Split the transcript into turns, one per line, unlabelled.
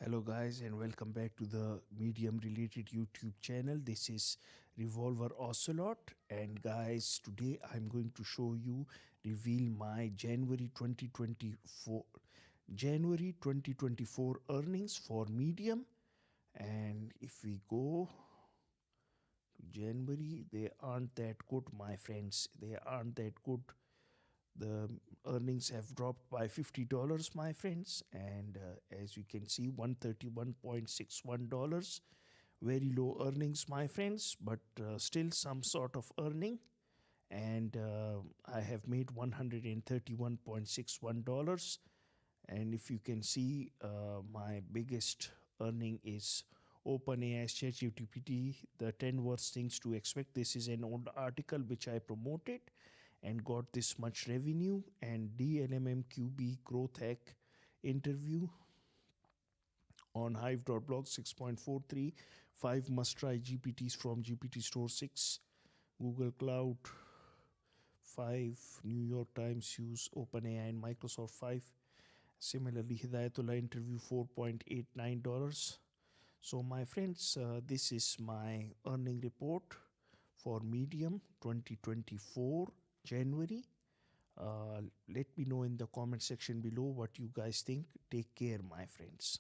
Hello guys and welcome back to the medium related YouTube channel. This is Revolver Ocelot, and guys, today I'm going to show you reveal my January 2024 earnings for medium. And if we go to January, they aren't that good, my friends. They aren't that good. The earnings have dropped by $50, my friends, and as you can see, $131.61. Very low earnings, my friends, but still some sort of earning. And I have made $131.61. And if you can see, my biggest earning is OpenAI's ChatGPT, the 10 worst things to expect. This is an old article which I promoted and got this much revenue. And DLMMQB growth hack interview on hive.blog 6.43, 5 must try GPTs from GPT Store 6, Google Cloud 5, New York Times use OpenAI and Microsoft 5. Similarly, Hidayatullah interview $4.89. So my friends, this is my earning report for medium 2024 January. Let me know in the comment section below what you guys think. Take care, my friends.